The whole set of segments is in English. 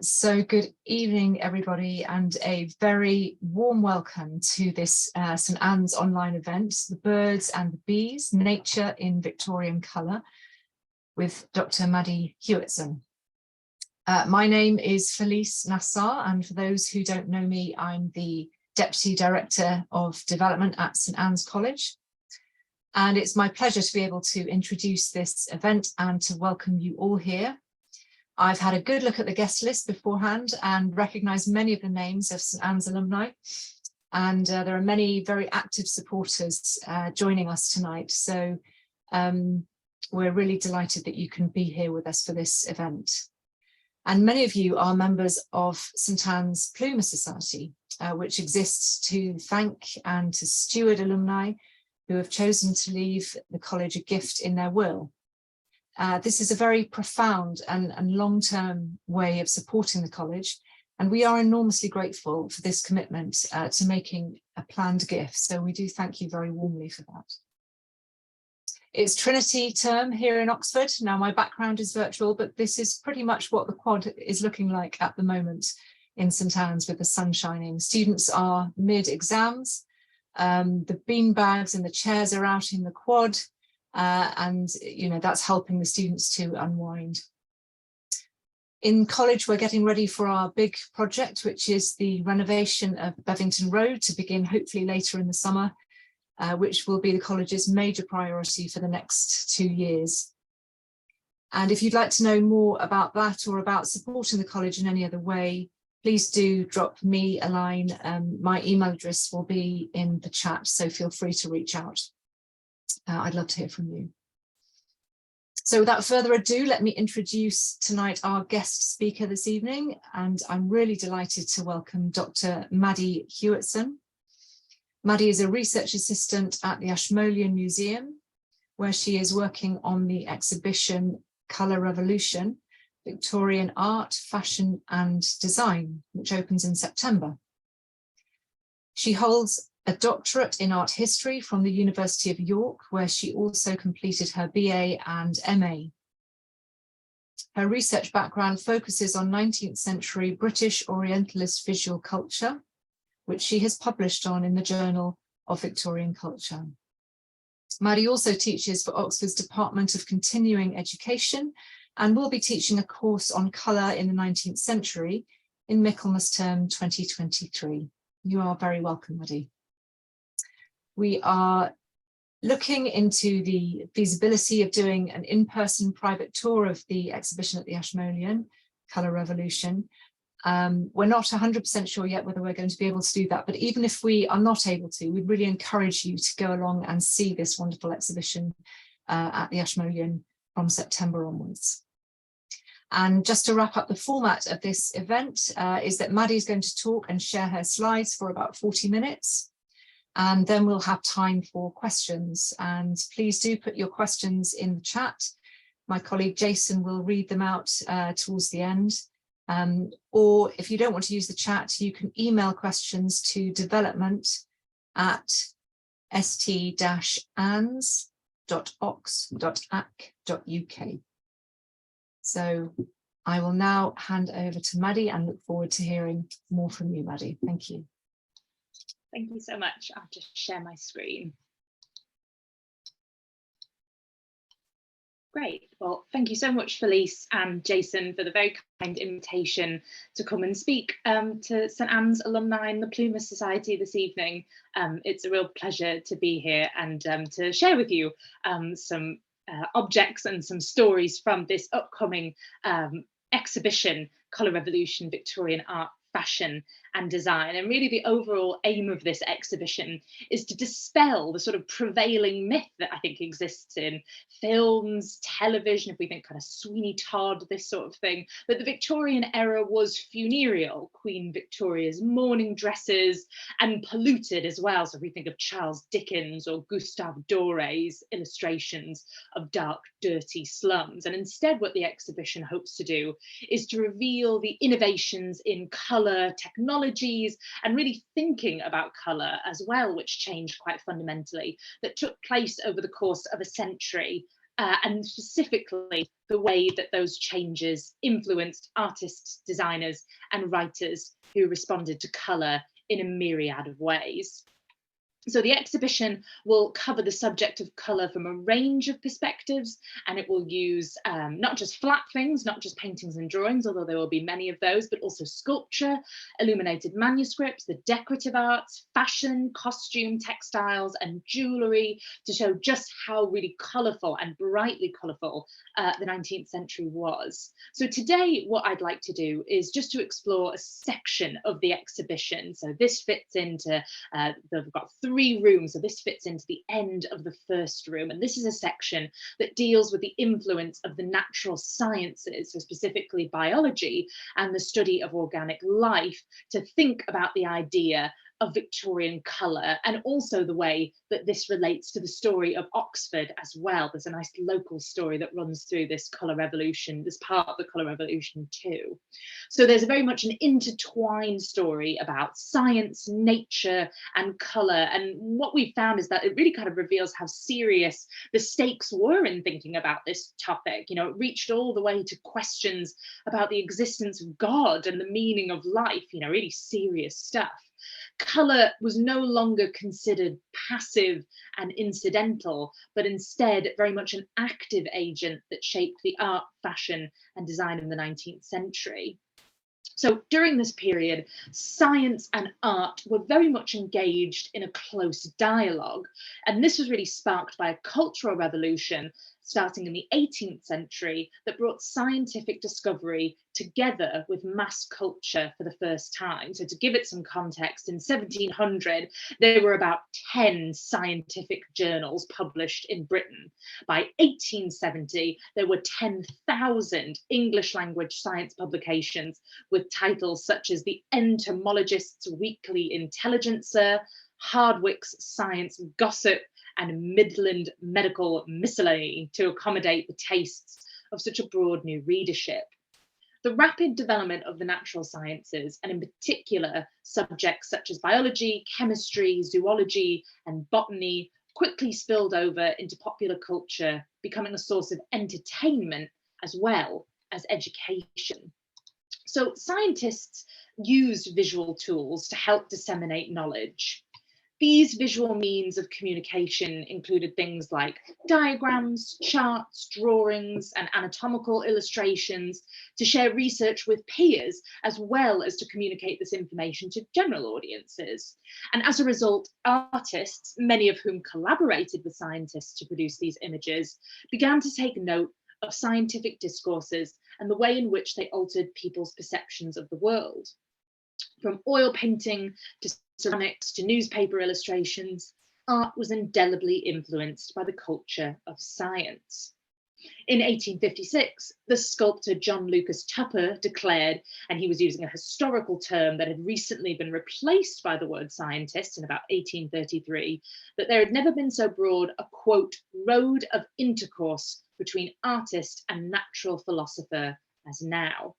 So good evening, everybody, and a very warm welcome to this St Anne's online event, The Birds and the Bees, Nature in Victorian Colour, with Dr. Maddie Hewitson. My name is Felice Nassar, and for those who don't know me, I'm the Deputy Director of Development at St Anne's College. And it's my pleasure to be able to introduce this event and to welcome you all here. I've had a good look at the guest list beforehand and recognised many of the names of St Anne's alumni. And there are many very active supporters joining us tonight. So we're really delighted that you can be here with us for this event. And many of you are members of St Anne's Plumer Society, which exists to thank and to steward alumni who have chosen to leave the college a gift in their will. This is a very profound and long-term way of supporting the college, and we are enormously grateful for this commitment to making a planned gift. So we do thank you very warmly for that. It's Trinity term here in Oxford. Now my background is virtual, but this is pretty much what the quad is looking like at the moment in St Anne's with the sun shining. Students are mid-exams, the bean bags and the chairs are out in the quad. And that's helping the students to unwind. In college, we're getting ready for our big project, which is the renovation of Bevington Road, to begin hopefully later in the summer, which will be the college's major priority for the next 2 years. And if you'd like to know more about that or about supporting the college in any other way, please do drop me a line. My email address will be in the chat, so feel free to reach out. I'd love to hear from you. So without further ado, let me introduce tonight our guest speaker this evening, and I'm really delighted to welcome Dr. Maddie Hewitson. Maddie is a research assistant at the Ashmolean Museum, where she is working on the exhibition Colour Revolution, Victorian Art, Fashion and Design, which opens in September. She holds a doctorate in art history from the University of York, where she also completed her BA and MA. Her research background focuses on 19th century British Orientalist visual culture, which she has published on in the Journal of Victorian Culture. Maddie also teaches for Oxford's Department of Continuing Education and will be teaching a course on colour in the 19th century in Michaelmas term 2023. You are very welcome, Maddie. We are looking into the feasibility of doing an in-person private tour of the exhibition at the Ashmolean, Colour Revolution. We're not 100% sure yet whether we're going to be able to do that, but even if we are not able to, we'd really encourage you to go along and see this wonderful exhibition at the Ashmolean from September onwards. And just to wrap up the format of this event is that Maddie is going to talk and share her slides for about 40 minutes. And then we'll have time for questions, and please do put your questions in the chat. My colleague Jason will read them out towards the end. Or if you don't want to use the chat, you can email questions to development@st-annes.ox.ac.uk. So I will now hand over to Maddie and look forward to hearing more from you, Maddie. Thank you. Thank you so much. I'll just share my screen. Great. Well, thank you so much, Felice and Jason, for the very kind invitation to come and speak to St Anne's alumni and the Plumer Society this evening. It's a real pleasure to be here and to share with you some objects and some stories from this upcoming exhibition, Colour Revolution, Victorian Art, Fashion and Design. And really the overall aim of this exhibition is to dispel the sort of prevailing myth that I think exists in films, television, if we think kind of Sweeney Todd, this sort of thing, that the Victorian era was funereal, Queen Victoria's mourning dresses, and polluted as well. So if we think of Charles Dickens or Gustave Doré's illustrations of dark, dirty slums. And instead what the exhibition hopes to do is to reveal the innovations in colour technologies and really thinking about colour as well, which changed quite fundamentally, that took place over the course of a century and specifically the way that those changes influenced artists, designers, and writers who responded to colour in a myriad of ways. So the exhibition will cover the subject of colour from a range of perspectives, and it will use not just flat things, not just paintings and drawings, although there will be many of those, but also sculpture, illuminated manuscripts, the decorative arts, fashion, costume, textiles, and jewellery, to show just how really colourful and brightly colourful the 19th century was. So today, what I'd like to do is just to explore a section of the exhibition. So this fits into, we've got three rooms, so this fits into the end of the first room, and this is a section that deals with the influence of the natural sciences, so specifically biology and the study of organic life, to think about the idea of Victorian colour, and also the way that this relates to the story of Oxford as well. There's a nice local story that runs through this colour revolution, this part of the colour revolution too. So there's very much an intertwined story about science, nature, and colour. And what we found is that it really kind of reveals how serious the stakes were in thinking about this topic. You know, it reached all the way to questions about the existence of God and the meaning of life, you know, really serious stuff. Colour was no longer considered passive and incidental, but instead very much an active agent that shaped the art, fashion, and design in the 19th century. So during this period, science and art were very much engaged in a close dialogue, and this was really sparked by a cultural revolution starting in the 18th century that brought scientific discovery together with mass culture for the first time. So to give it some context, in 1700, there were about 10 scientific journals published in Britain. By 1870, there were 10,000 English language science publications with titles such as the Entomologist's Weekly Intelligencer, Hardwick's Science Gossip, and Midland Medical Miscellany to accommodate the tastes of such a broad new readership. The rapid development of the natural sciences, and in particular subjects such as biology, chemistry, zoology, and botany, quickly spilled over into popular culture, becoming a source of entertainment as well as education. So scientists used visual tools to help disseminate knowledge. These visual means of communication included things like diagrams, charts, drawings, and anatomical illustrations to share research with peers, as well as to communicate this information to general audiences. And as a result, artists, many of whom collaborated with scientists to produce these images, began to take note of scientific discourses and the way in which they altered people's perceptions of the world. From oil painting to ceramics to newspaper illustrations, art was indelibly influenced by the culture of science. In 1856, the sculptor John Lucas Tupper declared, and he was using a historical term that had recently been replaced by the word scientist in about 1833, that there had never been so broad a, quote, road of intercourse between artist and natural philosopher as now.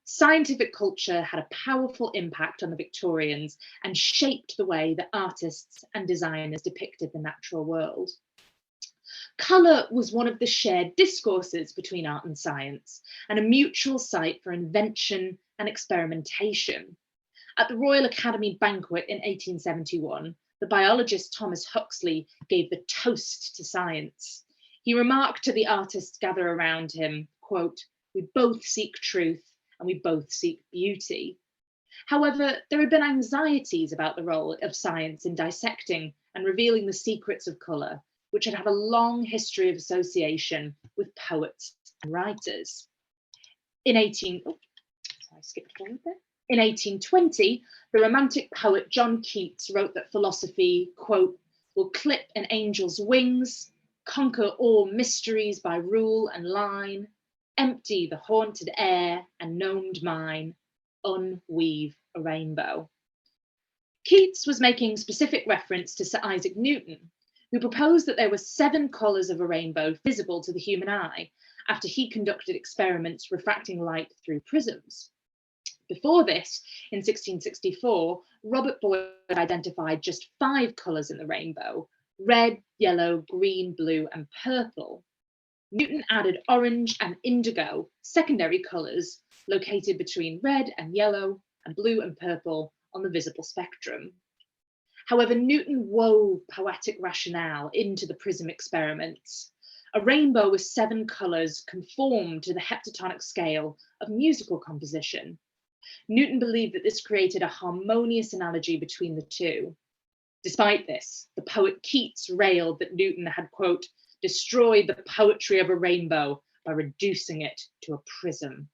Scientific culture had a powerful impact on the Victorians and shaped the way that artists and designers depicted the natural world. Colour was one of the shared discourses between art and science, and a mutual site for invention and experimentation. At the Royal Academy banquet in 1871, the biologist Thomas Huxley gave the toast to science. He remarked to the artists gathered around him, quote, "We both seek truth, and we both seek beauty." However, there had been anxieties about the role of science in dissecting and revealing the secrets of colour, which had had a long history of association with poets and writers. In 1820, the Romantic poet John Keats wrote that philosophy, quote, "will clip an angel's wings, conquer all mysteries by rule and line, empty the haunted air and gnomed mine, unweave a rainbow." Keats was making specific reference to Sir Isaac Newton, who proposed that there were 7 colours of a rainbow visible to the human eye after he conducted experiments refracting light through prisms. Before this, in 1664, Robert Boyle identified just 5 colours in the rainbow: red, yellow, green, blue, and purple. Newton added orange and indigo, secondary colours, located between red and yellow and blue and purple on the visible spectrum. However, Newton wove poetic rationale into the prism experiments. A rainbow with 7 colours conformed to the heptatonic scale of musical composition. Newton believed that this created a harmonious analogy between the two. Despite this, the poet Keats railed that Newton had, quote, destroyed the poetry of a rainbow by reducing it to a prism.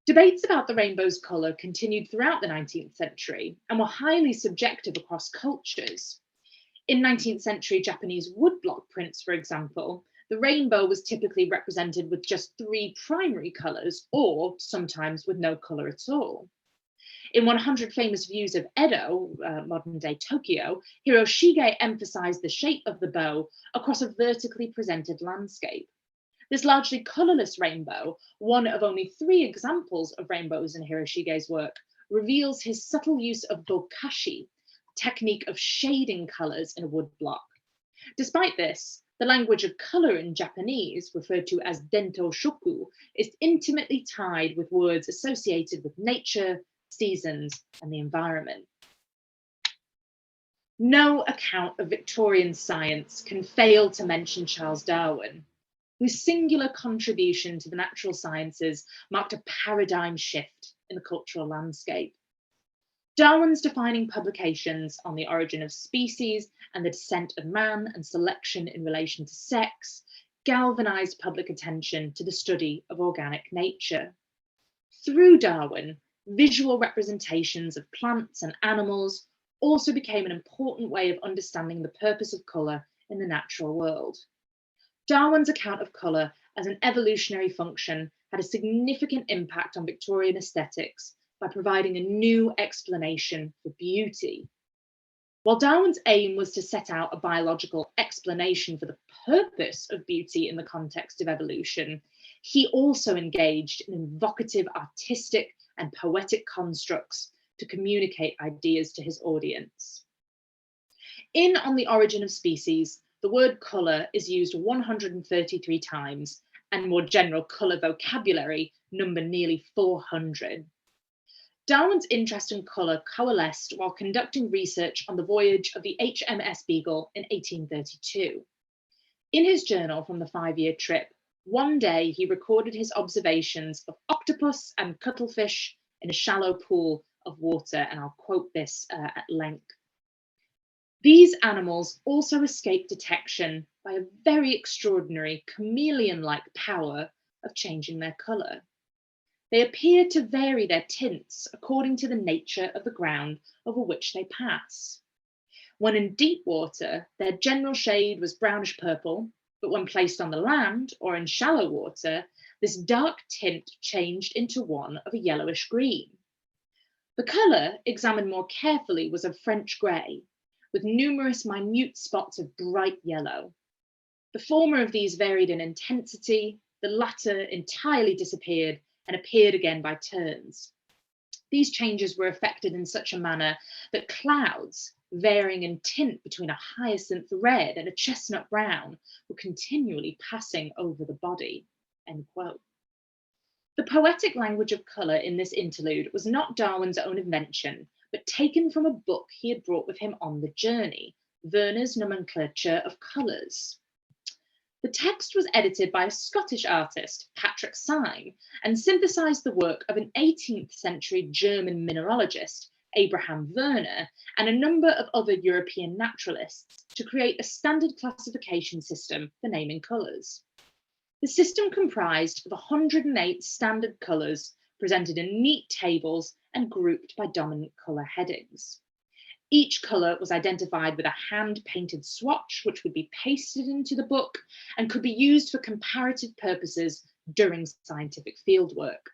Debates about the rainbow's colour continued throughout the 19th century and were highly subjective across cultures. In 19th century Japanese woodblock prints, for example, the rainbow was typically represented with just 3 primary colours, or sometimes with no colour at all. In 100 Famous Views of Edo, modern-day Tokyo, Hiroshige emphasised the shape of the bow across a vertically presented landscape. This largely colourless rainbow, one of only 3 examples of rainbows in Hiroshige's work, reveals his subtle use of bokashi, technique of shading colours in a woodblock. Despite this, the language of colour in Japanese, referred to as dento shoku, is intimately tied with words associated with nature, seasons, and the environment. No account of Victorian science can fail to mention Charles Darwin, whose singular contribution to the natural sciences marked a paradigm shift in the cultural landscape. Darwin's defining publications on the origin of species and the descent of man and selection in relation to sex galvanized public attention to the study of organic nature. Through Darwin, visual representations of plants and animals also became an important way of understanding the purpose of colour in the natural world. Darwin's account of colour as an evolutionary function had a significant impact on Victorian aesthetics by providing a new explanation for beauty. While Darwin's aim was to set out a biological explanation for the purpose of beauty in the context of evolution, he also engaged in evocative artistic and poetic constructs to communicate ideas to his audience. In On the Origin of Species, the word colour is used 133 times, and more general colour vocabulary number nearly 400. Darwin's interest in colour coalesced while conducting research on the voyage of the HMS Beagle in 1832. In his journal from the 5-year trip, one day he recorded his observations of octopus and cuttlefish in a shallow pool of water, and I'll quote this at length. These animals also escape detection by a very extraordinary chameleon-like power of changing their colour. They appear to vary their tints according to the nature of the ground over which they pass. When in deep water, their general shade was brownish purple, but when placed on the land or in shallow water, this dark tint changed into one of a yellowish green. The colour, examined more carefully, was of French grey, with numerous minute spots of bright yellow. The former of these varied in intensity, the latter entirely disappeared and appeared again by turns. These changes were effected in such a manner that clouds, varying in tint between a hyacinth red and a chestnut brown, were continually passing over the body." End quote. The poetic language of colour in this interlude was not Darwin's own invention, but taken from a book he had brought with him on the journey, Werner's Nomenclature of Colours. The text was edited by a Scottish artist, Patrick Syme, and synthesised the work of an 18th century German mineralogist, Abraham Werner, and a number of other European naturalists to create a standard classification system for naming colours. The system comprised of 108 standard colours presented in neat tables and grouped by dominant colour headings. Each colour was identified with a hand-painted swatch, which would be pasted into the book and could be used for comparative purposes during scientific fieldwork.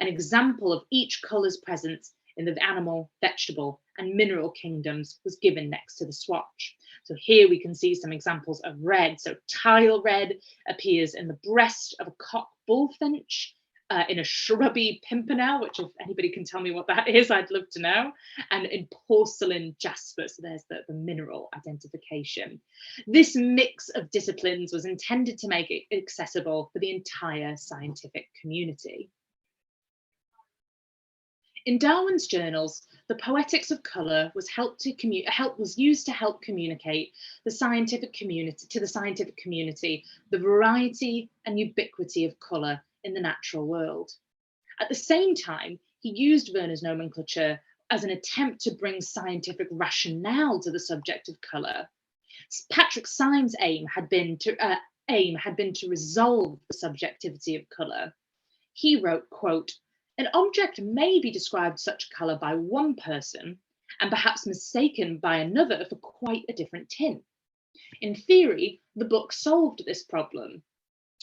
An example of each colour's presence in the animal, vegetable, and mineral kingdoms was given next to the swatch. So here we can see some examples of red. So tile red appears in the breast of a cock bullfinch, in a shrubby pimpernel, which if anybody can tell me what that is, I'd love to know, and in porcelain jasper, so there's the mineral identification. This mix of disciplines was intended to make it accessible for the entire scientific community. In Darwin's journals, the poetics of colour was used to help communicate the scientific community the variety and ubiquity of colour in the natural world. At the same time, he used Werner's nomenclature as an attempt to bring scientific rationale to the subject of colour. Patrick Syme's aim had been to resolve the subjectivity of colour. He wrote, quote, "An object may be described such colour by one person and perhaps mistaken by another for quite a different tint. In theory, the book solved this problem.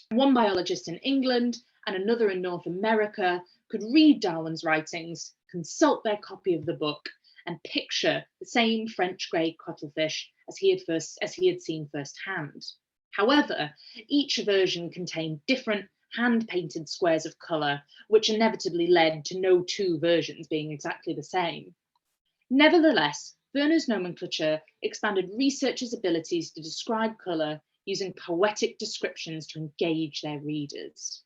One biologist in England and another in North America could read Darwin's writings, consult their copy of the book, and picture the same French grey cuttlefish as he had seen firsthand. However, each version contained different hand-painted squares of colour, which inevitably led to no two versions being exactly the same. Nevertheless, Werner's nomenclature expanded researchers' abilities to describe colour using poetic descriptions to engage their readers."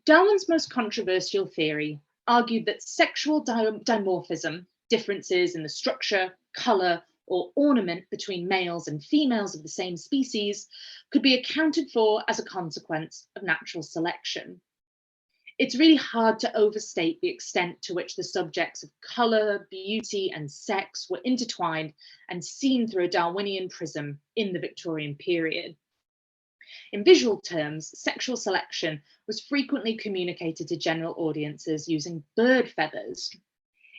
Darwin's most controversial theory argued that sexual dimorphism, differences in the structure, colour, or ornament between males and females of the same species, could be accounted for as a consequence of natural selection. It's really hard to overstate the extent to which the subjects of colour, beauty, and sex were intertwined and seen through a Darwinian prism in the Victorian period. In visual terms, sexual selection was frequently communicated to general audiences using bird feathers.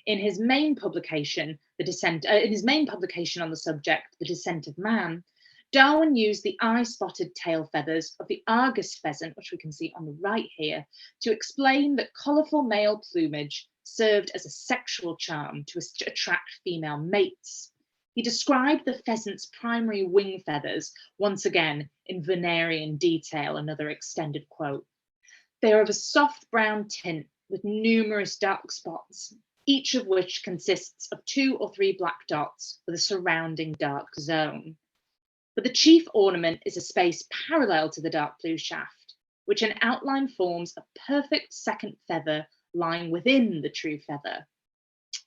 In his main publication on the subject, The Descent of Man, Darwin used the eye-spotted tail feathers of the Argus pheasant, which we can see on the right here, to explain that colourful male plumage served as a sexual charm to attract female mates. He described the pheasant's primary wing feathers, once again in Wernerian detail, another extended quote. "They are of a soft brown tint with numerous dark spots, each of which consists of 2 or 3 black dots with a surrounding dark zone. But the chief ornament is a space parallel to the dark blue shaft, which in outline forms a perfect second feather lying within the true feather.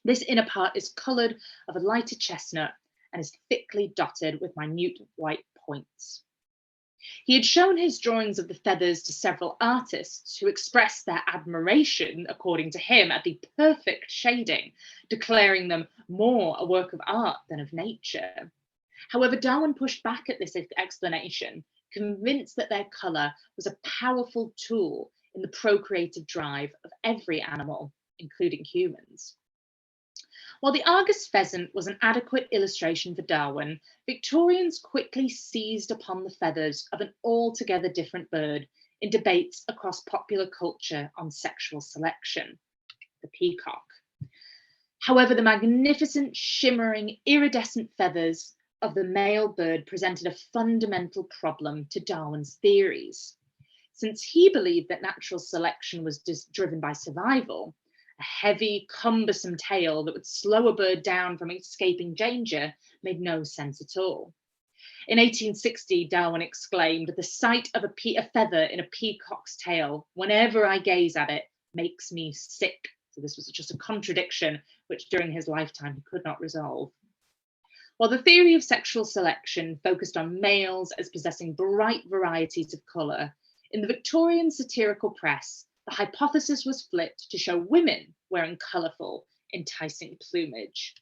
This inner part is coloured of a lighter chestnut and is thickly dotted with minute white points." He had shown his drawings of the feathers to several artists who expressed their admiration, according to him, at the perfect shading, declaring them more a work of art than of nature. However, Darwin pushed back at this explanation, convinced that their colour was a powerful tool in the procreative drive of every animal, including humans. While the Argus pheasant was an adequate illustration for Darwin, Victorians quickly seized upon the feathers of an altogether different bird in debates across popular culture on sexual selection, the peacock. However, the magnificent, shimmering, iridescent feathers of the male bird presented a fundamental problem to Darwin's theories. Since he believed that natural selection was driven by survival, a heavy, cumbersome tail that would slow a bird down from escaping danger made no sense at all. In 1860, Darwin exclaimed, "The sight of a feather in a peacock's tail, whenever I gaze at it, makes me sick." So this was just a contradiction which during his lifetime he could not resolve. While the theory of sexual selection focused on males as possessing bright varieties of colour, in the Victorian satirical press, the hypothesis was flipped to show women wearing colourful, enticing plumage.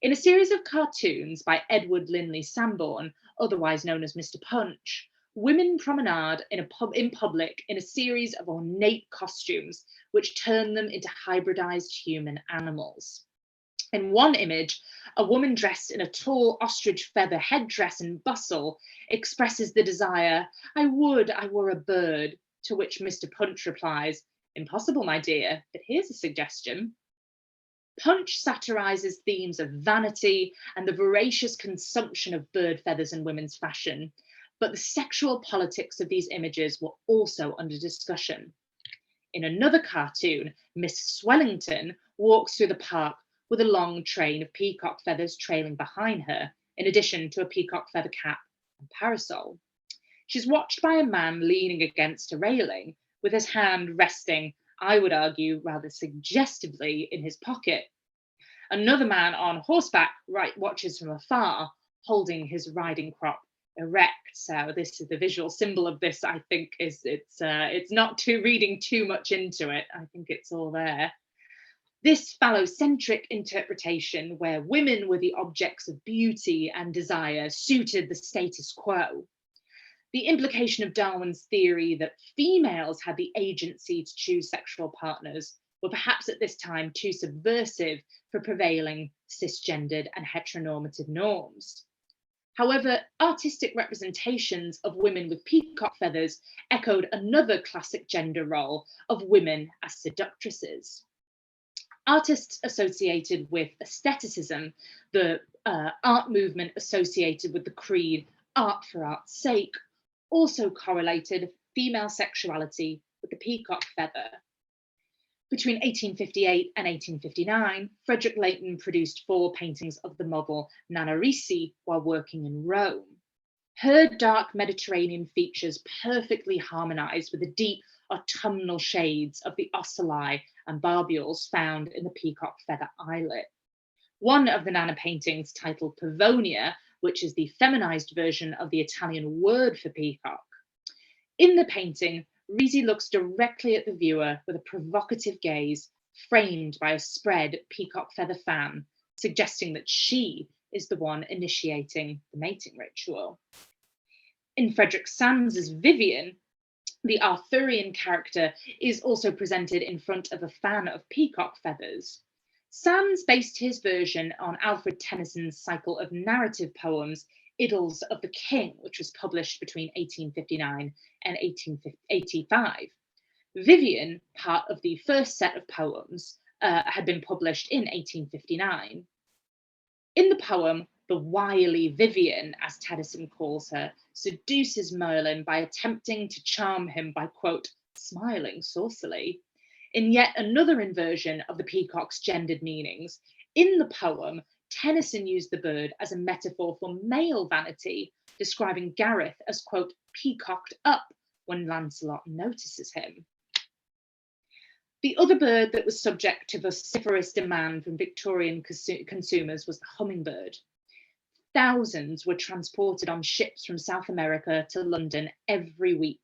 In a series of cartoons by Edward Linley Sanborn, otherwise known as Mr. Punch, women promenade in public in a series of ornate costumes, which turn them into hybridized human animals. In one image, a woman dressed in a tall ostrich feather headdress and bustle expresses the desire, "I would I were a bird," to which Mr. Punch replies, "Impossible, my dear, but here's a suggestion." Punch satirizes themes of vanity and the voracious consumption of bird feathers in women's fashion, but the sexual politics of these images were also under discussion. In another cartoon, Miss Swellington walks through the park with a long train of peacock feathers trailing behind her, in addition to a peacock feather cap and parasol. She's watched by a man leaning against a railing, with his hand resting, I would argue, rather suggestively in his pocket. Another man on horseback watches from afar, holding his riding crop erect. So this is the visual symbol of this. I think it's not reading too much into it. I think it's all there. This phallocentric interpretation, where women were the objects of beauty and desire, suited the status quo. The implication of Darwin's theory that females had the agency to choose sexual partners were perhaps at this time too subversive for prevailing cisgendered and heteronormative norms. However, artistic representations of women with peacock feathers echoed another classic gender role of women as seductresses. Artists associated with aestheticism, the art movement associated with the creed art for art's sake, also correlated female sexuality with the peacock feather. Between 1858 and 1859, Frederick Leighton produced 4 paintings of the model Nana Ricci while working in Rome. Her dark Mediterranean features perfectly harmonized with the deep autumnal shades of the ocelli and barbules found in the peacock feather eyelet. One of the Nana paintings, titled Pavonia, which is the feminized version of the Italian word for peacock. In the painting, Ricci looks directly at the viewer with a provocative gaze, framed by a spread peacock feather fan, suggesting that she is the one initiating the mating ritual. In Frederick Sands's Vivian, the Arthurian character is also presented in front of a fan of peacock feathers. Sands based his version on Alfred Tennyson's cycle of narrative poems, Idylls of the King, which was published between 1859 and 1885. Vivian, part of the first set of poems, had been published in 1859. In the poem, the wily Vivian, as Tennyson calls her, seduces Merlin by attempting to charm him by, quote, smiling saucily. In yet another inversion of the peacock's gendered meanings, in the poem, Tennyson used the bird as a metaphor for male vanity, describing Gareth as, quote, peacocked up when Lancelot notices him. The other bird that was subject to vociferous demand from Victorian consumers was the hummingbird. Thousands were transported on ships from South America to London every week.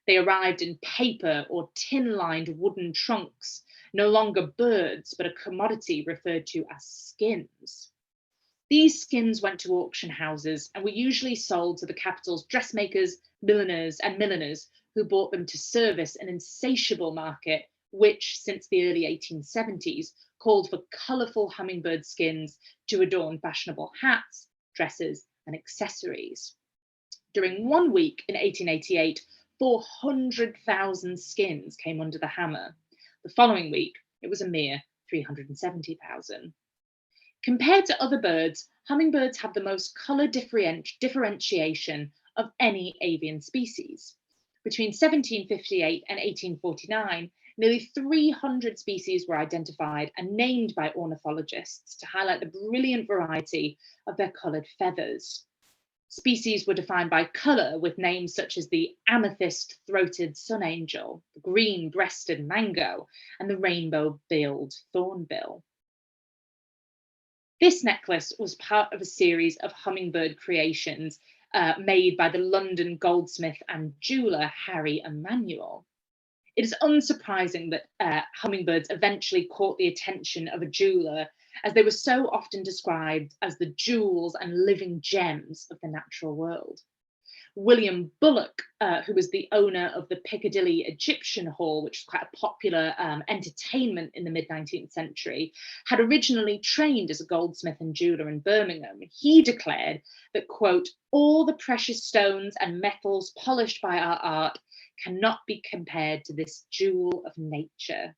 They arrived in paper or tin-lined wooden trunks, no longer birds, but a commodity referred to as skins. These skins went to auction houses and were usually sold to the capital's dressmakers, milliners, who bought them to service an insatiable market, which, since the early 1870s, called for colourful hummingbird skins to adorn fashionable hats, dresses, and accessories. During 1 week in 1888, 400,000 skins came under the hammer. The following week, it was a mere 370,000. Compared to other birds, hummingbirds have the most colour differentiation of any avian species. Between 1758 and 1849, nearly 300 species were identified and named by ornithologists to highlight the brilliant variety of their coloured feathers. Species were defined by colour, with names such as the amethyst-throated sun angel, the green-breasted mango, and the rainbow-billed thornbill. This necklace was part of a series of hummingbird creations made by the London goldsmith and jeweller Harry Emanuel. It is unsurprising that hummingbirds eventually caught the attention of a jeweller, as they were so often described as the jewels and living gems of the natural world. William Bullock, who was the owner of the Piccadilly Egyptian Hall, which was quite a popular entertainment in the mid-19th century, had originally trained as a goldsmith and jeweller in Birmingham. He declared that, quote, all the precious stones and metals polished by our art cannot be compared to this jewel of nature.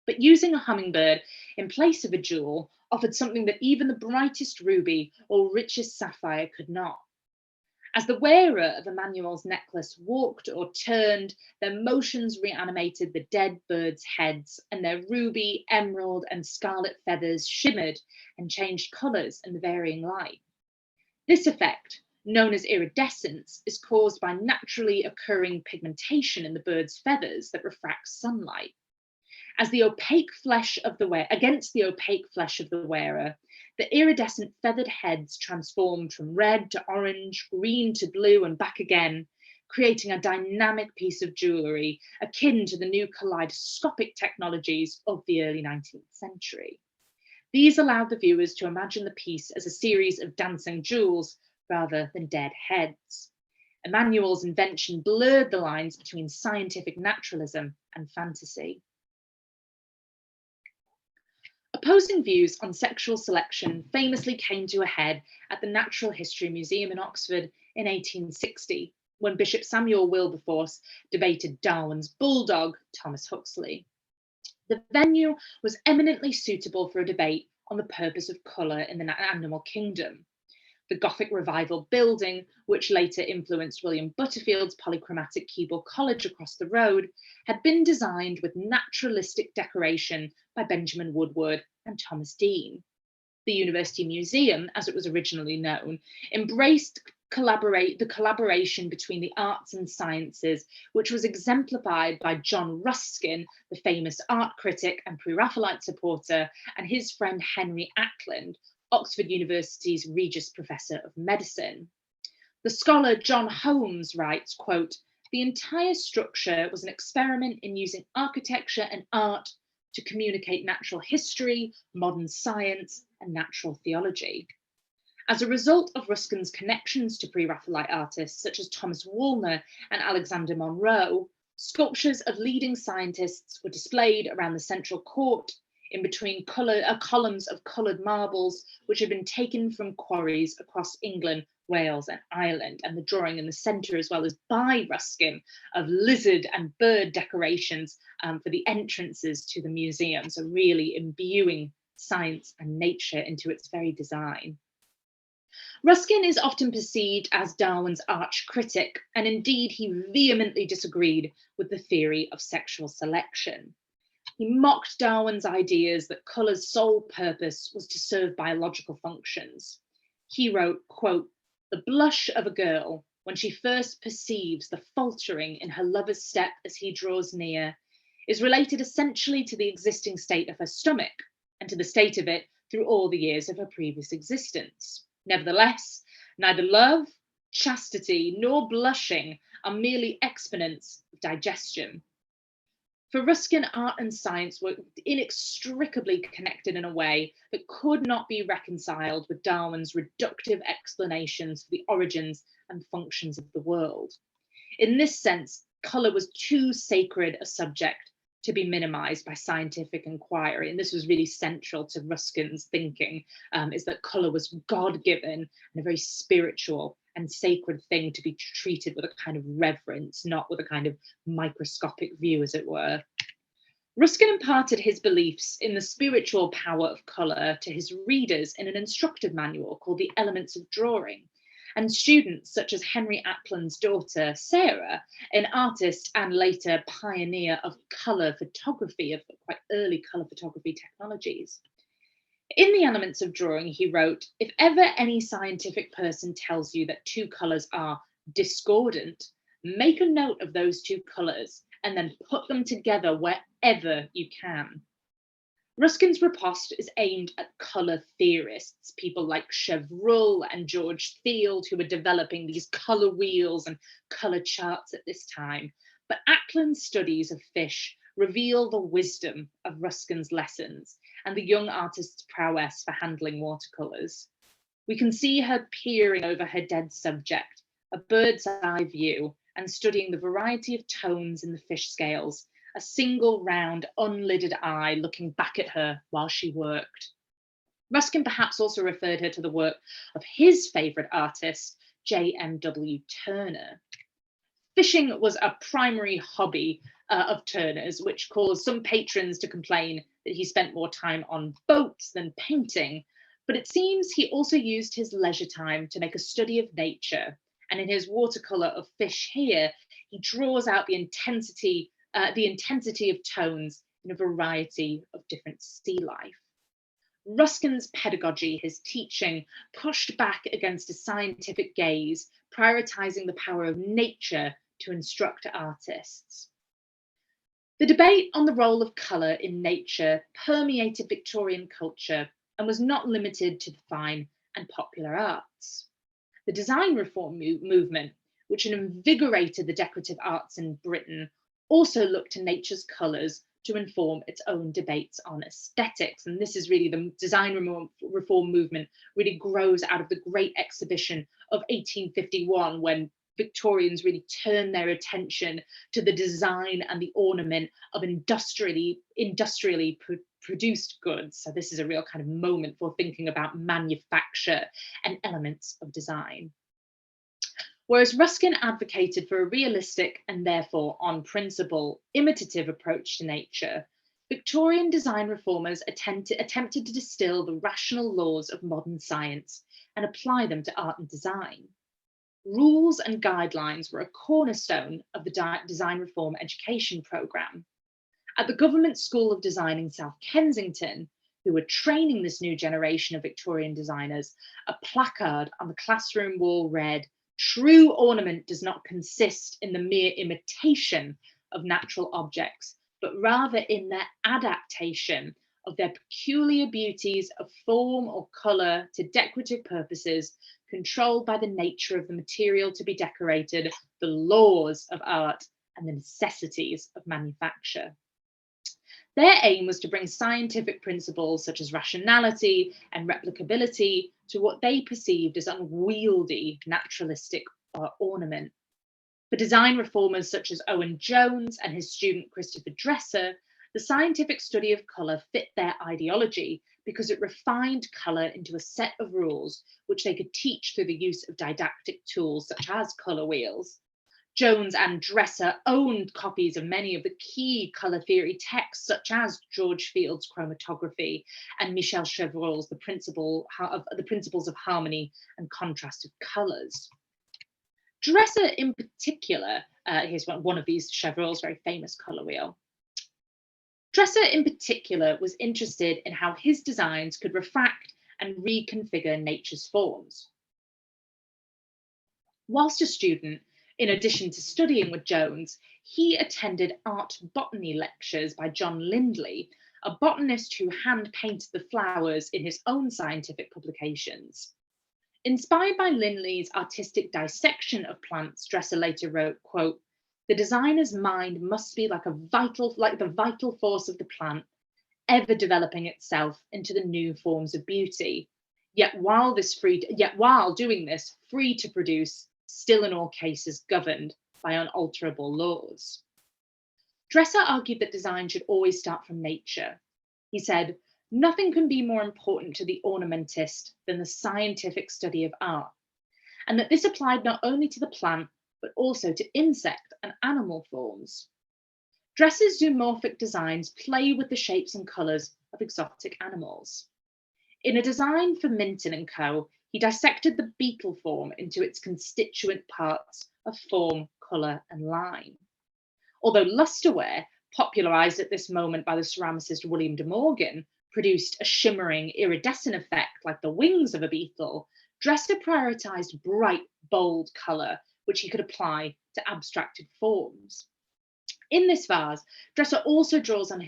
But using a hummingbird in place of a jewel offered something that even the brightest ruby or richest sapphire could not. As the wearer of Emmanuel's necklace walked or turned, their motions reanimated the dead birds' heads, and their ruby, emerald, and scarlet feathers shimmered and changed colours in the varying light. This effect, known as iridescence, is caused by naturally occurring pigmentation in the bird's feathers that refracts sunlight. Against the opaque flesh of the wearer, the iridescent feathered heads transformed from red to orange, green to blue, and back again, creating a dynamic piece of jewellery akin to the new kaleidoscopic technologies of the early 19th century. These allowed the viewers to imagine the piece as a series of dancing jewels rather than dead heads. Emmanuel's invention blurred the lines between scientific naturalism and fantasy. Opposing views on sexual selection famously came to a head at the Natural History Museum in Oxford in 1860, when Bishop Samuel Wilberforce debated Darwin's bulldog, Thomas Huxley. The venue was eminently suitable for a debate on the purpose of colour in the animal kingdom. The Gothic Revival building, which later influenced William Butterfield's polychromatic Keble College across the road, had been designed with naturalistic decoration by Benjamin Woodward and Thomas Dean. The University Museum, as it was originally known, embraced the collaboration between the arts and sciences, which was exemplified by John Ruskin, the famous art critic and Pre-Raphaelite supporter, and his friend Henry Ackland, Oxford University's Regius Professor of Medicine. The scholar John Holmes writes, quote, "The entire structure was an experiment in using architecture and art to communicate natural history, modern science, and natural theology." As a result of Ruskin's connections to Pre-Raphaelite artists such as Thomas Woolner and Alexander Monroe, sculptures of leading scientists were displayed around the central court in between columns of coloured marbles which had been taken from quarries across England, Wales and Ireland, and the drawing in the centre, as well as by Ruskin, of lizard and bird decorations for the entrances to the museum, so really imbuing science and nature into its very design. Ruskin is often perceived as Darwin's arch critic, and indeed he vehemently disagreed with the theory of sexual selection. He mocked Darwin's ideas that colour's sole purpose was to serve biological functions. He wrote, quote, "The blush of a girl, when she first perceives the faltering in her lover's step as he draws near, is related essentially to the existing state of her stomach, and to the state of it through all the years of her previous existence. Nevertheless, neither love, chastity, nor blushing are merely exponents of digestion." For Ruskin, art and science were inextricably connected in a way that could not be reconciled with Darwin's reductive explanations for the origins and functions of the world. In this sense, colour was too sacred a subject to be minimised by scientific inquiry. And this was really central to Ruskin's thinking, is that colour was God-given and a very spiritual and sacred thing to be treated with a kind of reverence, not with a kind of microscopic view, as it were. Ruskin imparted his beliefs in the spiritual power of colour to his readers in an instructive manual called The Elements of Drawing. And students such as Henry Ackland's daughter, Sarah, an artist and later pioneer of colour photography, of quite early colour photography technologies. In The Elements of Drawing, he wrote, "If ever any scientific person tells you that two colours are discordant, make a note of those two colours and then put them together wherever you can." Ruskin's riposte is aimed at colour theorists, people like Chevreul and George Field, who were developing these colour wheels and colour charts at this time. But Ackland's studies of fish reveal the wisdom of Ruskin's lessons and the young artist's prowess for handling watercolours. We can see her peering over her dead subject, a bird's eye view, and studying the variety of tones in the fish scales, a single round, unlidded eye looking back at her while she worked. Ruskin perhaps also referred her to the work of his favourite artist, J.M.W. Turner. Fishing was a primary hobby of Turner's, which caused some patrons to complain that he spent more time on boats than painting, but it seems he also used his leisure time to make a study of nature And in his watercolour of fish here, he draws out the intensity of tones in a variety of different sea life. Ruskin's pedagogy, his teaching, pushed back against a scientific gaze, prioritising the power of nature to instruct artists. The debate on the role of colour in nature permeated Victorian culture and was not limited to the fine and popular arts. The design reform movement, which invigorated the decorative arts in Britain, also looked to nature's colours to inform its own debates on aesthetics. And this is really the design reform movement really grows out of the Great Exhibition of 1851, when Victorians really turned their attention to the design and the ornament of industrially produced goods. So this is a real kind of moment for thinking about manufacture and elements of design. Whereas Ruskin advocated for a realistic and therefore on principle imitative approach to nature, Victorian design reformers attempted to distill the rational laws of modern science and apply them to art and design. Rules and guidelines were a cornerstone of the design reform education programme. At the Government School of Design in South Kensington, who were training this new generation of Victorian designers, a placard on the classroom wall read, "True ornament does not consist in the mere imitation of natural objects, but rather in their adaptation of their peculiar beauties of form or colour to decorative purposes, controlled by the nature of the material to be decorated, the laws of art, and the necessities of manufacture." Their aim was to bring scientific principles such as rationality and replicability to what they perceived as unwieldy naturalistic ornament. For design reformers such as Owen Jones and his student Christopher Dresser, the scientific study of colour fit their ideology because it refined colour into a set of rules which they could teach through the use of didactic tools such as colour wheels. Jones and Dresser owned copies of many of the key colour theory texts, such as George Field's chromatography and Michel Chevreul's the principles of harmony and contrast of colours. Dresser in particular, here's one of these, Chevreul's very famous colour wheel. Dresser in particular was interested in how his designs could refract and reconfigure nature's forms. Whilst a student, in addition to studying with Jones, he attended art botany lectures by John Lindley, a botanist who hand-painted the flowers in his own scientific publications. Inspired by Lindley's artistic dissection of plants, Dresser later wrote, quote, "The designer's mind must be like the vital force of the plant, ever developing itself into the new forms of beauty. Yet while doing this, free to produce, still in all cases governed by unalterable laws." Dresser argued that design should always start from nature. He said, "Nothing can be more important to the ornamentist than the scientific study of art," and that this applied not only to the plant, but also to insect and animal forms. Dresser's zoomorphic designs play with the shapes and colours of exotic animals. In a design for Minton & Co., he dissected the beetle form into its constituent parts of form, colour and line. Although lustreware, popularised at this moment by the ceramicist William de Morgan, produced a shimmering iridescent effect like the wings of a beetle, Dresser prioritised bright, bold colour, which he could apply to abstracted forms. In this vase, Dresser also draws on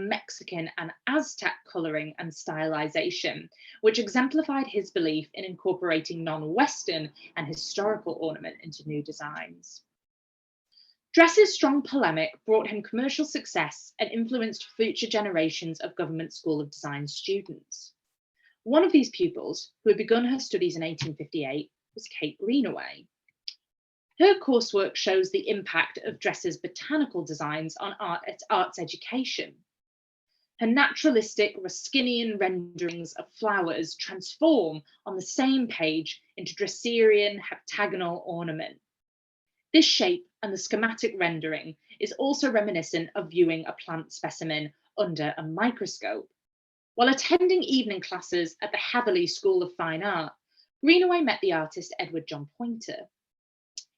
Mexican and Aztec colouring and stylisation, which exemplified his belief in incorporating non-Western and historical ornament into new designs. Dresser's strong polemic brought him commercial success and influenced future generations of Government School of Design students. One of these pupils, who had begun her studies in 1858, was Kate Greenaway. Her coursework shows the impact of Dresser's botanical designs on arts education. Her naturalistic Ruskinian renderings of flowers transform on the same page into Dresserian heptagonal ornament. This shape and the schematic rendering is also reminiscent of viewing a plant specimen under a microscope. While attending evening classes at the Hatherley School of Fine Art, Greenaway met the artist Edward John Poynter.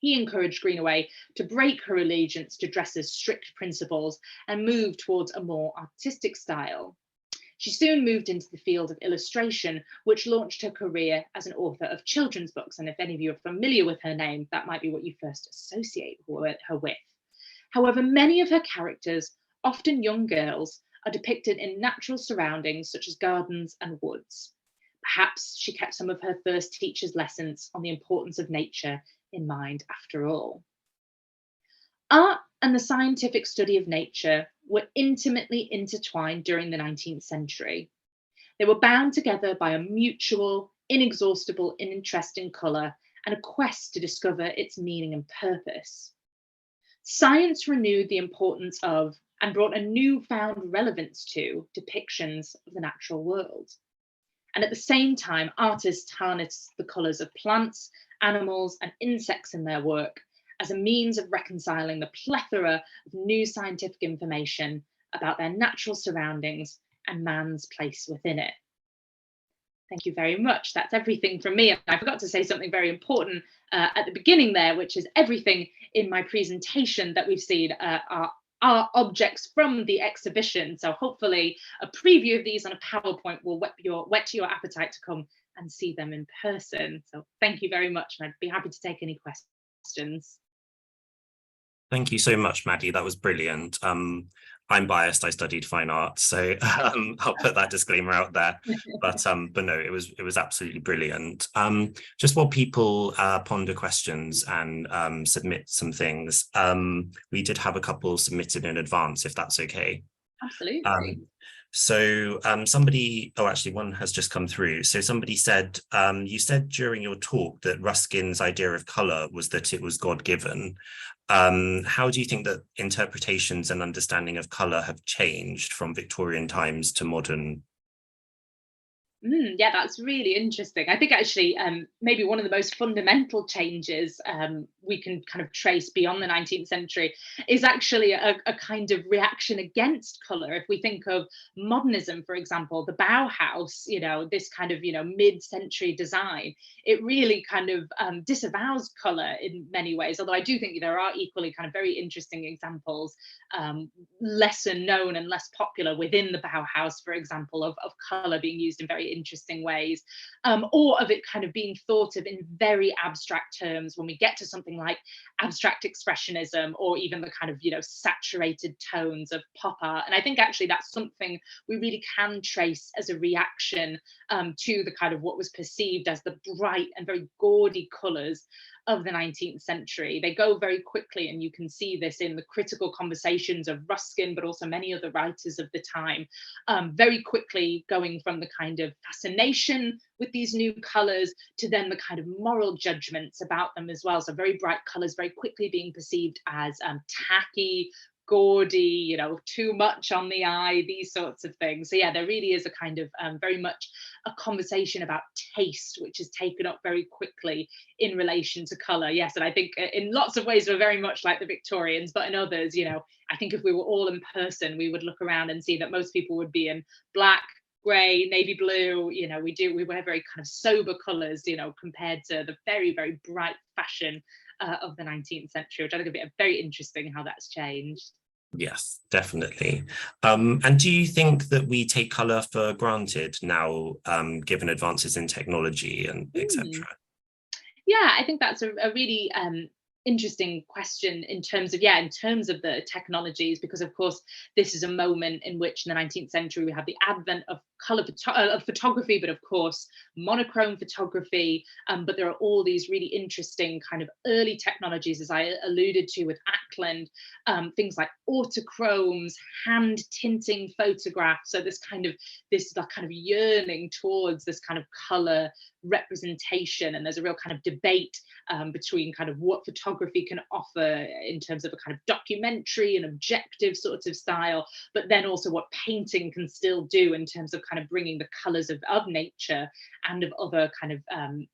He encouraged Greenaway to break her allegiance to Dresser's strict principles and move towards a more artistic style. She soon moved into the field of illustration, which launched her career as an author of children's books. And if any of you are familiar with her name, that might be what you first associate her with. However, many of her characters, often young girls, are depicted in natural surroundings such as gardens and woods. Perhaps she kept some of her first teacher's lessons on the importance of nature in mind after all. Art and the scientific study of nature were intimately intertwined during the 19th century. They were bound together by a mutual, inexhaustible interest in colour and a quest to discover its meaning and purpose. Science renewed the importance of and brought a newfound relevance to depictions of the natural world. And at the same time, artists harnessed the colours of plants, animals, and insects in their work as a means of reconciling the plethora of new scientific information about their natural surroundings and man's place within it. Thank you very much. That's everything from me. And I forgot to say something very important at the beginning there, which is everything in my presentation that we've seen are objects from the exhibition. So hopefully a preview of these on a PowerPoint will whet your appetite to come and see them in person. So thank you very much, and I'd be happy to take any questions. Thank you so much, Maddie. That was brilliant. I'm biased. I studied fine art, so I'll put that disclaimer out there. But no, it was absolutely brilliant. Just while people ponder questions and submit some things, we did have a couple submitted in advance, if that's okay. Absolutely. So actually one has just come through. So somebody said, you said during your talk that Ruskin's idea of colour was that it was God-given. How do you think that interpretations and understanding of colour have changed from Victorian times to modern? Yeah, that's really interesting. I think actually maybe one of the most fundamental changes we can kind of trace beyond the 19th century is actually a kind of reaction against colour. If we think of modernism, for example, the Bauhaus, this kind of, mid-century design, it really kind of disavows colour in many ways, although I do think there are equally kind of very interesting examples, lesser known and less popular within the Bauhaus, for example, of colour being used in very interesting ways, or of it kind of being thought of in very abstract terms when we get to something like abstract expressionism, or even the kind of saturated tones of pop art. And I think actually that's something we really can trace as a reaction to the kind of what was perceived as the bright and very gaudy colours of the 19th century. They go very quickly, and you can see this in the critical conversations of Ruskin, but also many other writers of the time, very quickly going from the kind of fascination with these new colours to then the kind of moral judgments about them as well. So very bright colours very quickly being perceived as tacky, gaudy, too much on the eye, these sorts of things. So yeah, there really is a kind of very much a conversation about taste, which is taken up very quickly in relation to colour. Yes, and I think in lots of ways we're very much like the Victorians, but in others, I think if we were all in person, we would look around and see that most people would be in black, grey, navy blue. We wear very kind of sober colours, compared to the very, very bright fashion of the 19th century, which I think is very interesting how that's changed. Yes, definitely. And do you think that we take colour for granted now, given advances in technology and etc.? Yeah, I think that's a really interesting question in terms of the technologies, because of course this is a moment in which in the 19th century we have the advent of photography, but of course monochrome photography, but there are all these really interesting kind of early technologies, as I alluded to with Ackland, things like autochromes, hand tinting photographs. So this kind of yearning towards this kind of color representation, and there's a real kind of debate between kind of what photography can offer in terms of a kind of documentary and objective sort of style, but then also what painting can still do in terms of kind of bringing the colors of nature and of other kind of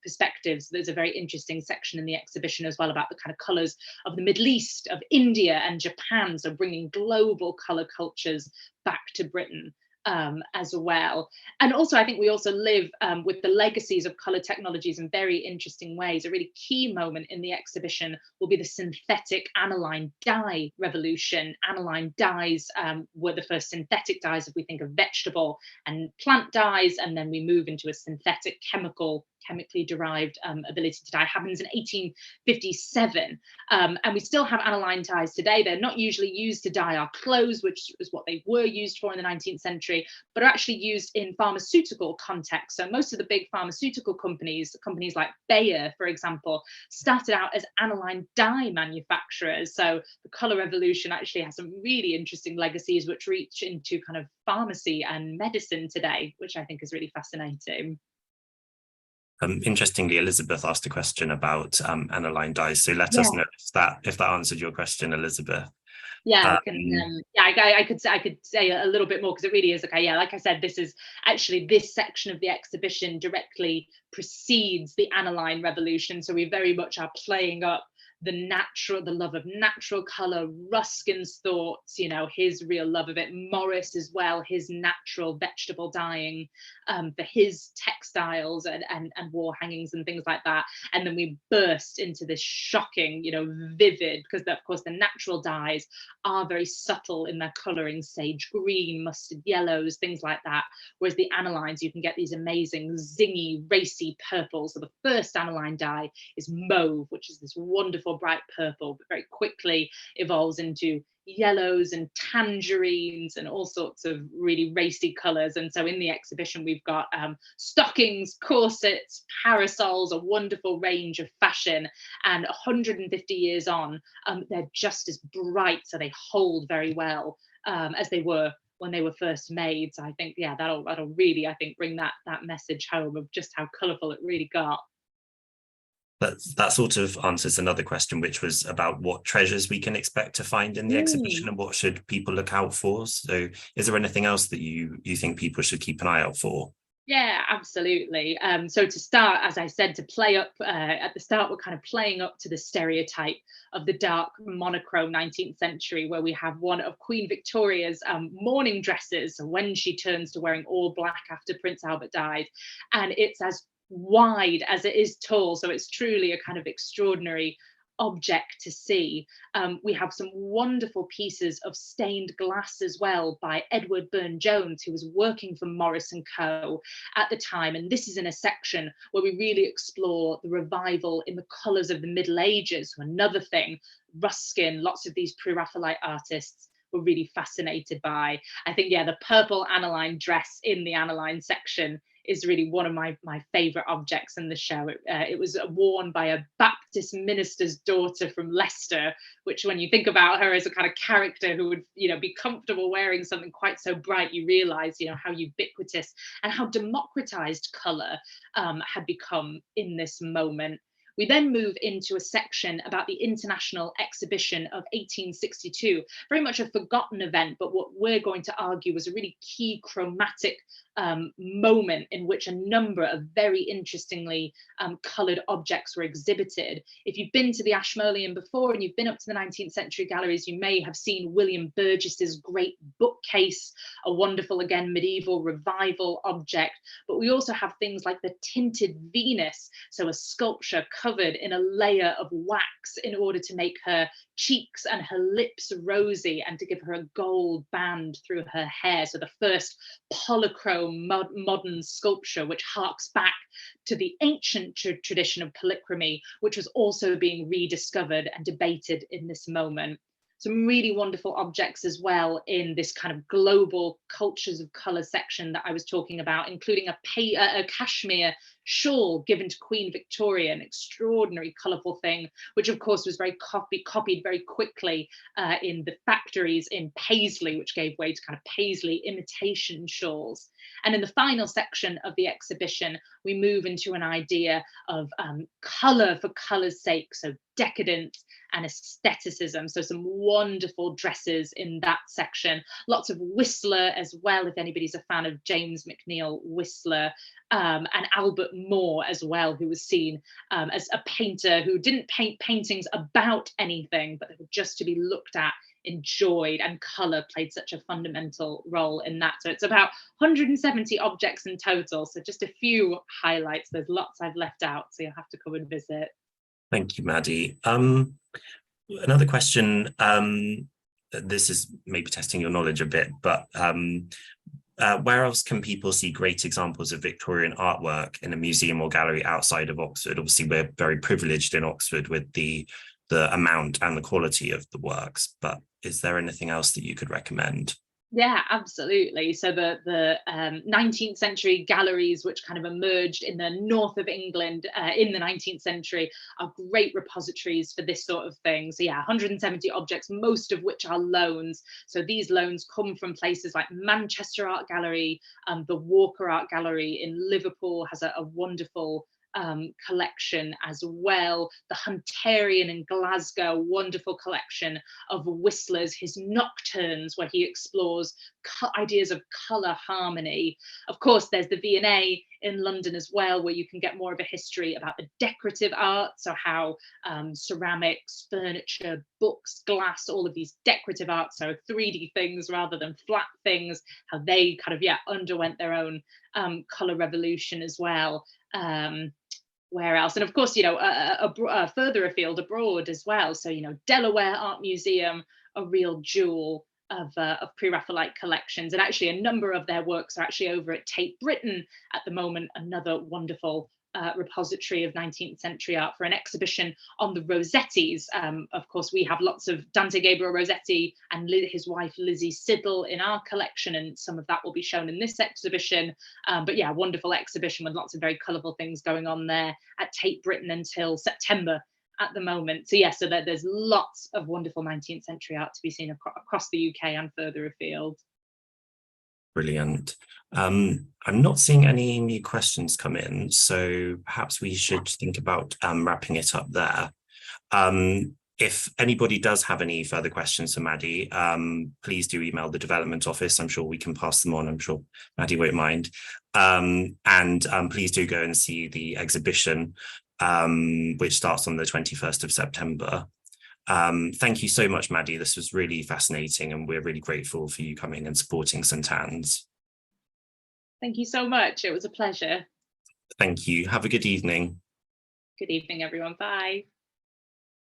perspectives. There's a very interesting section in the exhibition as well about the kind of colors of the Middle East, of India and Japan, so bringing global color cultures back to Britain. as well. And also, I think we also live with the legacies of colour technologies in very interesting ways. A really key moment in the exhibition will be the synthetic aniline dye revolution. Aniline dyes were the first synthetic dyes if we think of vegetable and plant dyes, and then we move into a synthetic chemically derived ability to dye. Happens in 1857, and we still have aniline dyes today. They're not usually used to dye our clothes, which is what they were used for in the 19th century, but are actually used in pharmaceutical context. So most of the big pharmaceutical companies like Bayer, for example, started out as aniline dye manufacturers. So the colour revolution actually has some really interesting legacies which reach into kind of pharmacy and medicine today, which I think is really fascinating. Interestingly, Elizabeth asked a question about aniline dyes. So let us know if that answered your question, Elizabeth. Yeah, I could say a little bit more, because it really is okay. Yeah, like I said, this section of the exhibition directly precedes the aniline revolution. So we very much are playing up the love of natural colour, Ruskin's thoughts, his real love of it, Morris as well, his natural vegetable dyeing for his textiles and wall hangings and things like that. And then we burst into this shocking, vivid, because of course the natural dyes are very subtle in their colouring, sage green, mustard yellows, things like that. Whereas the anilines, you can get these amazing zingy, racy purples. So the first aniline dye is mauve, which is this wonderful bright purple, but very quickly evolves into yellows and tangerines and all sorts of really racy colours. And so in the exhibition we've got stockings, corsets, parasols, a wonderful range of fashion, and 150 years on they're just as bright, so they hold very well as they were when they were first made. So I think that'll really, I think, bring that message home of just how colourful it really got. That sort of answers another question, which was about what treasures we can expect to find in the exhibition and what should people look out for. So is there anything else that you think people should keep an eye out for? Yeah, absolutely. So to start, as I said, to play up at the start, we're kind of playing up to the stereotype of the dark monochrome 19th century, where we have one of Queen Victoria's mourning dresses when she turns to wearing all black after Prince Albert died. And it's as wide as it is tall. So it's truly a kind of extraordinary object to see. We have some wonderful pieces of stained glass as well by Edward Burne-Jones, who was working for Morris & Co. at the time. And this is in a section where we really explore the revival in the colours of the Middle Ages. So another thing, Ruskin, lots of these pre-Raphaelite artists were really fascinated by. I think, the purple aniline dress in the aniline section is really one of my favourite objects in the show. It was worn by a Baptist minister's daughter from Leicester, which, when you think about her as a kind of character who would, be comfortable wearing something quite so bright, you realise, how ubiquitous and how democratised colour had become in this moment. We then move into a section about the International Exhibition of 1862, very much a forgotten event, but what we're going to argue was a really key chromatic moment in which a number of very interestingly coloured objects were exhibited. If you've been to the Ashmolean before and you've been up to the 19th century galleries, you may have seen William Burgess's great bookcase, a wonderful, again, medieval revival object. But we also have things like the tinted Venus, so a sculpture covered in a layer of wax in order to make her cheeks and her lips rosy and to give her a gold band through her hair. So the first polychrome modern sculpture, which harks back to the ancient tradition of polychromy, which was also being rediscovered and debated in this moment. Some really wonderful objects as well in this kind of global cultures of colour section that I was talking about, including a cashmere shawl given to Queen Victoria, an extraordinary colourful thing, which of course was very copied very quickly in the factories in Paisley, which gave way to kind of Paisley imitation shawls. And in the final section of the exhibition, we move into an idea of colour for colour's sake, so decadence and aestheticism. So some wonderful dresses in that section, lots of Whistler as well, if anybody's a fan of James McNeill Whistler, and Albert Moore as well, who was seen as a painter who didn't paint paintings about anything, but they were just to be looked at enjoyed, and colour played such a fundamental role in that. So it's about 170 objects in total. So just a few highlights. There's lots I've left out, so you'll have to come and visit. Thank you, Maddie. Another question, this is maybe testing your knowledge a bit, but where else can people see great examples of Victorian artwork in a museum or gallery outside of Oxford? Obviously, we're very privileged in Oxford with the amount and the quality of the works, but is there anything else that you could recommend? Yeah, absolutely. So the 19th century galleries, which kind of emerged in the north of England in the 19th century, are great repositories for this sort of thing. So yeah, 170 objects, most of which are loans. So these loans come from places like Manchester Art Gallery, the Walker Art Gallery in Liverpool has a wonderful collection as well. The Hunterian in Glasgow, wonderful collection of Whistler's, his Nocturnes, where he explores ideas of colour harmony. Of course, there's the V&A in London as well, where you can get more of a history about the decorative art, so how ceramics, furniture, books, glass, all of these decorative arts, so 3D things rather than flat things, how they kind of underwent their own colour revolution as well. Where else? And of course, further afield, abroad as well. So, Delaware Art Museum, a real jewel of Pre-Raphaelite collections. And actually a number of their works are actually over at Tate Britain at the moment, another wonderful repository of 19th century art for an exhibition on the Rossettis. Of course, we have lots of Dante Gabriel Rossetti and his wife Lizzie Siddle in our collection, and some of that will be shown in this exhibition. But yeah, wonderful exhibition with lots of very colourful things going on there at Tate Britain until September at the moment. So yeah, so there's lots of wonderful 19th century art to be seen across the UK and further afield. Brilliant. I'm not seeing any new questions come in, so perhaps we should think about wrapping it up there. If anybody does have any further questions for Maddie, please do email the development office. I'm sure we can pass them on. I'm sure Maddie won't mind. And please do go and see the exhibition, which starts on the 21st of September. Thank you so much, Maddie. This was really fascinating, and we're really grateful for you coming and supporting St. Anne's. Thank you so much. It was a pleasure. Thank you. Have a good evening. Good evening, everyone. Bye.